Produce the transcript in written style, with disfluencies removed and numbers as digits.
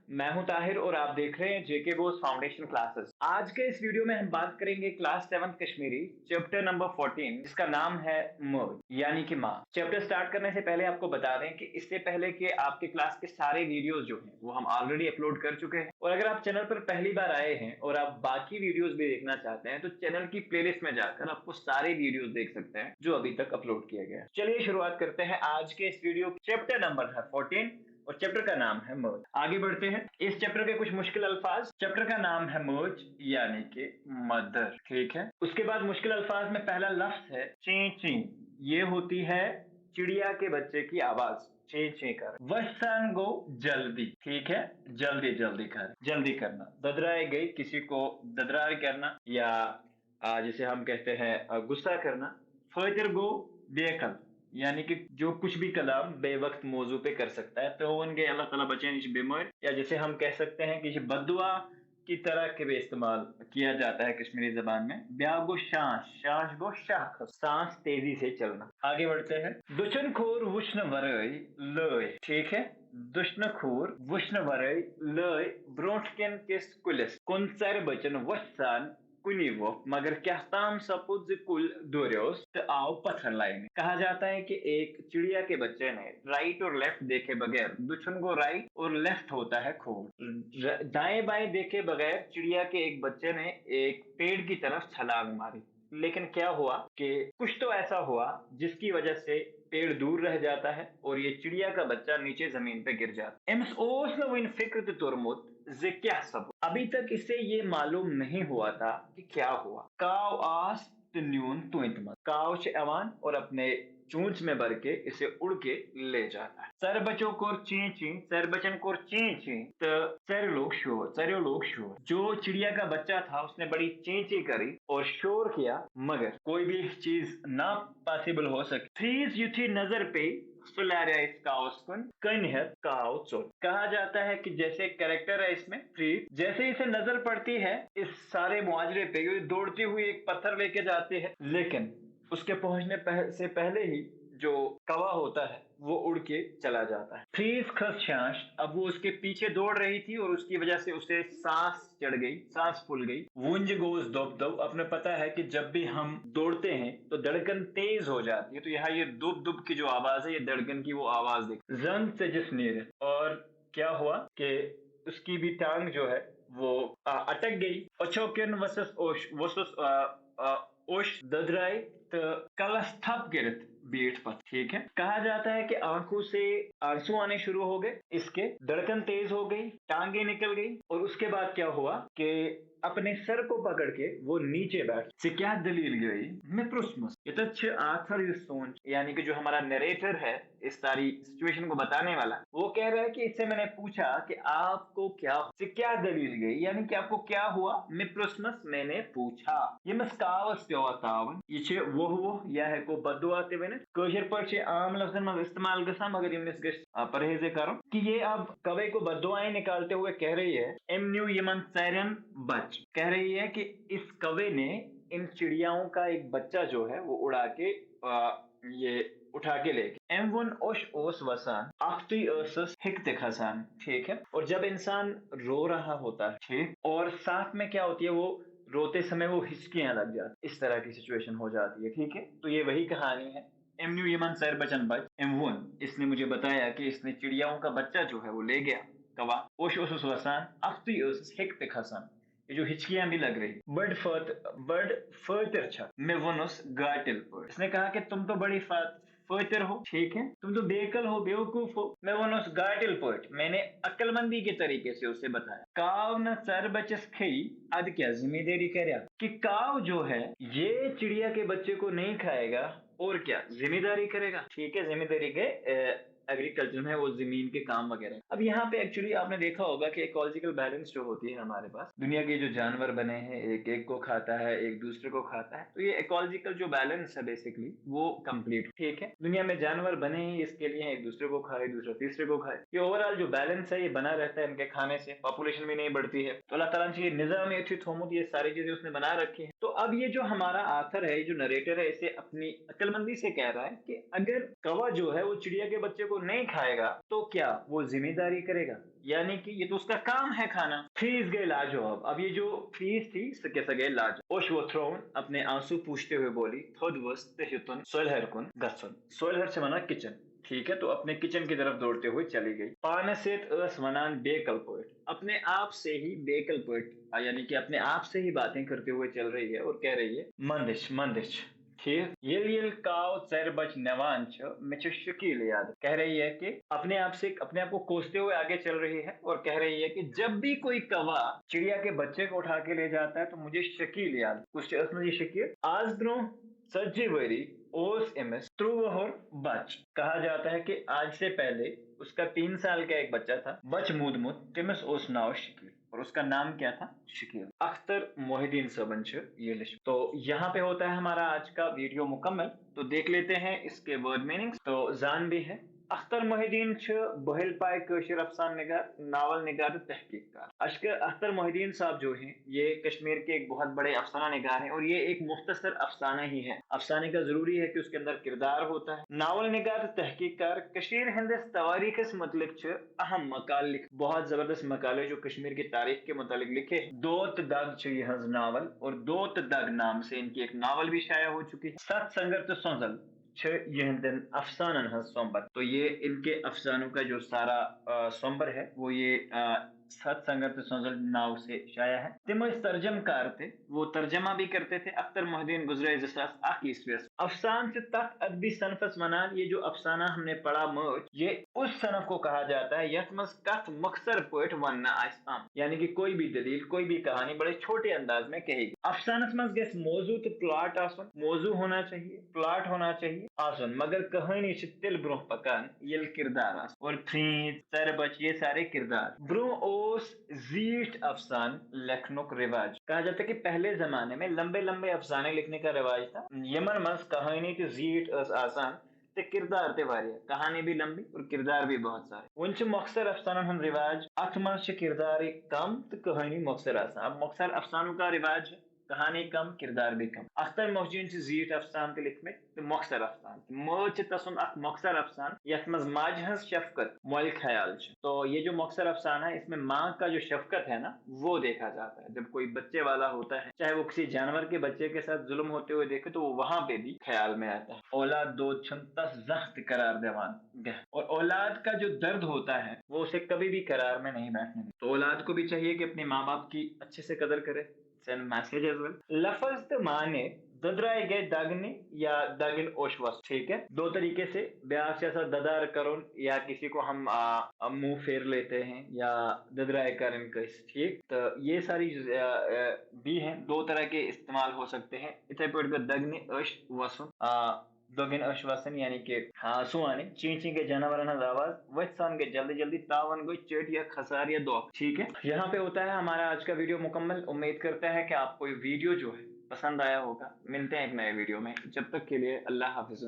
मैं हूं ताहिर और आप देख रहे हैं जेके बोस फाउंडेशन क्लासेस। आज के इस वीडियो में हम बात करेंगे क्लास 7 कश्मीरी चैप्टर नंबर 14 जिसका नाम है मर्द यानी कि माँ। चैप्टर स्टार्ट करने से पहले आपको बता दें कि इससे पहले के आपके क्लास के सारे वीडियोस जो हैं वो हम ऑलरेडी अपलोड कर चुके हैं, और अगर आप चैनल पर पहली बार आए हैं और आप बाकी वीडियोस भी देखना चाहते हैं तो चैनल की प्लेलिस्ट में जाकर आपको सारे वीडियोस देख सकते हैं जो अभी तक अपलोड किया गया है। चलिए शुरुआत करते हैं आज के इस वीडियो। चैप्टर नंबर है 14 और चैप्टर का नाम है मर्ज। आगे बढ़ते हैं। इस चैप्टर के कुछ मुश्किल अल्फाज। चैप्टर का नाम है मर्ज यानी कि मदर, ठीक है। उसके बाद मुश्किल अल्फाज में पहला लफ्ज है ची ची। ये होती है चिड़िया के बच्चे की आवाज, ची ची कर। वसन गो जल्दी, ठीक है, जल्दी जल्दी कर, जल्दी करना। ददराए गई, किसी को ददराए करना या जिसे हम कहते हैं गुस्सा करना। फजर गो बेकल यानी कि जो कुछ भी कलाम बेवक्त मौजू पे कर सकता है तो उनके अल्लाह ताला बचे निश बेमोर, या जिसे हम कह सकते हैं कि बदुआ की तरह के भी इस्तेमाल किया जाता है कश्मीरी जबान में। ब्यागो शांस, शांस गो शाख, सांस तेजी से चलना। आगे बढ़ते हैं। दुचनखोर वुष्ण वरय लय, ठीक है। दुष्णखोर वुष्ण वरय लय ब्रोटकेन किस कुलिस कुंसर बचन वसान कुनीवो मगर क्या ताम सपुज कुल दोरियोस तो आओ पत्थर लाएंगे। कहा जाता है कि एक चिड़िया के बच्चे ने राइट और लेफ्ट देखे बगैर, दुश्मन को राइट और लेफ्ट होता है खोर, दाएं बाएं देखे बगैर चिड़िया के एक बच्चे ने एक पेड़ की तरफ छलांग मारी। लेकिन क्या हुआ कि कुछ तो ऐसा हुआ जिसकी वजह से पेड़ दूर रह जाता है और ये चिड़िया का बच्चा नीचे जमीन पे गिर जाता है। एम्स ओस्लो इन फिक्र तुरमुत क्या सब, अभी तक इसे ये मालूम नहीं हुआ था कि क्या हुआ। काव आस न्यून तुइंतमत, काव से अवान और अपने चूंच में भर के इसे उड़ के ले जाता है। सर बचों को ची ची, सर बचन को ची ची तो सर लोग शोर, सर लोग शोर। जो चिड़िया का बच्चा था उसने बड़ी ची ची करी और शोर किया मगर कोई भी चीज ना पॉसिबल हो सके। फ्रीज युथी नजर पे कहा जाता है कि जैसे कैरेक्टर है इसमें फ्री, जैसे इसे नजर पड़ती है इस सारे मुआजरे पे, ये दौड़ती हुई एक पत्थर लेके जाती है, लेकिन उसके पहुंचने से पहले ही जो कवा होता है वो उड़ के चला जाता है। फ्रीज खस, अब वो उसके पीछे दौड़ रही थी और उसकी वजह से उसे सांस चढ़ गई, सांस फूल गई। वुंज गोज दुब दुब, अपने पता है कि जब भी हम दौड़ते हैं तो धड़कन तेज हो जाती है, तो यहाँ ये दुब दुब की जो आवाज है ये धड़कन की वो आवाज दिख जंग से जिस नीर। और क्या हुआ कि उसकी भी टांग जो है वो अटक गई। अचोकन वसस ओश वसस ओश ददराई तो कलस्थप गिरत बीट पर, ठीक है। कहा जाता है कि आंखों से आंसू आने शुरू हो गए, इसके धड़कन तेज हो गई, टांगे निकल गई और उसके बाद क्या हुआ कि अपने सर को पकड़ के वो नीचे बैठ से क्या दलील गई मैं प्रोस्मस यथच्छ आखिर सोच, यानी कि जो हमारा नरेटर है इस सारी सिचुएशन को बताने वाला, वो कह रहा है कि इससे मैंने पूछा कि आपको क्या से क्या दलील गई, यानी कि आपको क्या हुआ। मैं प्रोस्मस मैंने पूछा। ये मस्कावस तावन ये वो या है को बदुआते हुए कोशर पर आम लफ्जन में इस्तेमाल गसा मगर इमनिस गश परहेजे करो कि ये अब कवे को बदुआएं निकालते हुए कह रही है एम न्यू यमन सैरन बच, कह रही है कि इस कवे ने इन चिड़ियाओं का एक बच्चा जो है वो उड़ा के ये उठा के लेके एम वन ओश ओस वसान आखती ओसस हिकते खसान, ठीक है। और जब इंसान रो रहा होता है, ठीक, और साथ में क्या होती है वो रोते समय वो हिचकियां लग जाती, इस तरह की सिचुएशन हो जाती है, ठीक है। तो ये वही कहानी है। एम न्यू यमन सैर बचन बच एम वन, इसने मुझे बताया कि इसने चिड़ियाओं का बच्चा जो है वो ले गया कवा। ओश ओसस वसान आखती ओसस हिकते खसान, ये जो हिचकियां भी लग रही। बर्ड फर्टर छा मैं वनुस गाटिल पर, इसने कहा कि तुम तो बड़ी फर्टर हो, ठीक है, तुम तो बेकल हो, बेवकूफ हो। मैं वनुस गाटिल पर, मैंने अक्लमंदी के तरीके से उसे बताया। काव न सर बचस खई अद क्या जिम्मेदारी कर कि काव जो है ये चिड़िया के बच्चे को नहीं खाएगा और क्या जिम्मेदारी करेगा, ठीक है। जिम्मेदारी के एग्रीकल्चर में वो जमीन के काम वगैरह। अब यहाँ पे एक्चुअली आपने देखा होगा कि इकोलॉजिकल बैलेंस जो होती है हमारे पास, दुनिया के जो जानवर बने हैं एक एक को खाता है, एक दूसरे को खाता है, तो ये इकोलॉजिकल जो बैलेंस है बेसिकली वो कंप्लीट, ठीक है। दुनिया में जानवर बने ही इसके लिए एक दूसरे को खाए, दूसरा तीसरे को खाए, ये ओवरऑल जो बैलेंस है ये बना रहता है इनके खाने से, पॉपुलेशन भी नहीं बढ़ती है। तो अल्लाह ताला ने ये निजाम थोमुत ये सारी चीजें उसने बना रखी है। तो अब ये जो हमारा आथर है, जो नरेटर है, इसे अपनी अक्लमंदी से कह रहा है कि अगर कौवा जो है वो चिड़िया के बच्चे को नहीं खाएगा तो क्या वो जिम्मेदारी करेगा? यानी कि ये तो उसका काम है खाना। फीस गए लाजवाब। अब ये जो फीस थी सके सगे लाजवाब। ओश वो थ्रोन अपने आंसू पूछते हुए बोली, थोद वस्त हितुन सोलहरकुन गसुन। सोलहर से मना किचन, ठीक है, तो अपने किचन की तरफ दौड़ते हुए चली गई। पानसेत अस वनान बेकल पोइट, अपने आप से ही बेकल पोइट यानी कि अपने आप से ही बातें करते हुए चल रही है और कह रही है मंदिश मंदिश, ठीक। ये काव चर बच नवान छ शकील याद, कह रही है कि अपने आप से अपने आप को कोसते हुए आगे चल रही है और कह रही है कि जब भी कोई कौवा चिड़िया के बच्चे को उठा के ले जाता है तो मुझे शकील याद, कुछ उसमें शकील आज ब्रो सज्जी वरी ओस एमएस त्रुवहोर बच, कहा जाता है कि आज से पहले उसका 3 साल का एक बच्चा था, बच मूद मूद टिमस ओस नाव शकील, और उसका नाम क्या था? शकील। अख्तर मोहिदीन सबंश ये लिस्ट। तो यहाँ पे होता है हमारा आज का वीडियो मुकम्मल। तो देख लेते हैं इसके वर्ड मीनिंग्स। तो जान भी है अख्तर मोहिदीन बहल पाए कशर अफसान निगार नावल निगार तहकीककार। अख्तर मोहिदीन साहब जो हैं ये कश्मीर के एक बहुत बड़े अफसाना निगार हैं और ये एक मुख्तसर अफसाना ही है। अफसाने का जरूरी है कि उसके अंदर किरदार होता है। नावल निगार तहकीककार कशीर हिंदस तवारीख मतलब अहम मकाल लिख, बहुत जबरदस्त मकाले जो कश्मीर की तारीख के मुतालिक लिखे। दोत दग यह नावल, और दोत दग नाम से इनकी एक नावल भी शाया हो चुकी है। सत संगत सोजल अफसानन सोम्बर, तो ये इनके अफसानों का जो सारा सोम्बर है वो ये सत संगत सोजल नाव से शाया है। तिम तर्जमकार थे, वो तर्जमा भी करते थे। अख्तर मोहिदीन गुजरे जसास आकीस्वेस अफसान से तक अदबी सनफस मनान, ये जो अफसाना हमने पढ़ा मर्ज, ये उस सनफ को कहा जाता है यथमस कथ मक्सर पोइट वन्ना आम, यानी कि कोई भी दलील कोई भी कहानी बड़े छोटे अंदाज में कहेगी। अफसानस मस गेस मौजू तो प्लॉट आसन, मौजू होना चाहिए, प्लॉट होना चाहिए आसन, मगर कहानी से तिल ब्रोह पकान ये किरदार आसन, और फ्रीज तरबच ये सारे किरदार। ब्रोह ओस जीट अफसान लखनुक रिवाज, कहा जाता है कि पहले जमाने में लंबे लंबे अफसाने लिखने का रिवाज था। यमन मस कहानी की जीट आसान ते किरदार ते वारिया, कहानी भी लंबी और किरदार भी बहुत सारे। उनसे मक्सर अफसानन हम रिवाज अथमन से किरदार कम तो कहानी मक्सर आसान। अब मक्सर अफसानों का रिवाज है, कहानी कम किरदार भी कम। अख्तर मोहसिन से जीट अफसान ते लिखमे तो मक्सर अफसान मर्च तसुन अख मक्सर अफसान यथमज माजहस शफकत मोल ख्याल। तो ये जो मक्सर अफसान है इसमें माँ का जो शफकत है ना वो देखा जाता है। जब कोई बच्चे वाला होता है, चाहे वो किसी जानवर के बच्चे के साथ जुल्म होते हुए देखे तो वो वहां पे भी ख्याल में आता है। औलाद दो छंतस जख्त करार देवान, और औलाद का जो दर्द होता है वो उसे कभी भी करार में नहीं बैठने देता। तो औलाद को भी चाहिए कि अपने माँ बाप की अच्छे से कदर करे। Message as well. लफज माने ददराए गए दागने या दागिन ओशवस, ठीक है, दो तरीके से ब्याह से ऐसा ददार करुन, या किसी को हम मुंह फेर लेते हैं, या ददराए करन कस, ठीक। तो ये सारी भी हैं, दो तरह के इस्तेमाल हो सकते हैं। इथे पेड़ का दगने अश वसुन दोगिन अश्वासन यानी कि हाँसू आने, ची ची के जानवर आवाज वसान के जल्दी जल्दी तावन गई चेट या खसार या दो, ठीक है। यहाँ पे होता है हमारा आज का वीडियो मुकम्मल। उम्मीद करते हैं कि आपको ये वीडियो जो है पसंद आया होगा। मिलते हैं एक नए वीडियो में, जब तक के लिए अल्लाह हाफिज।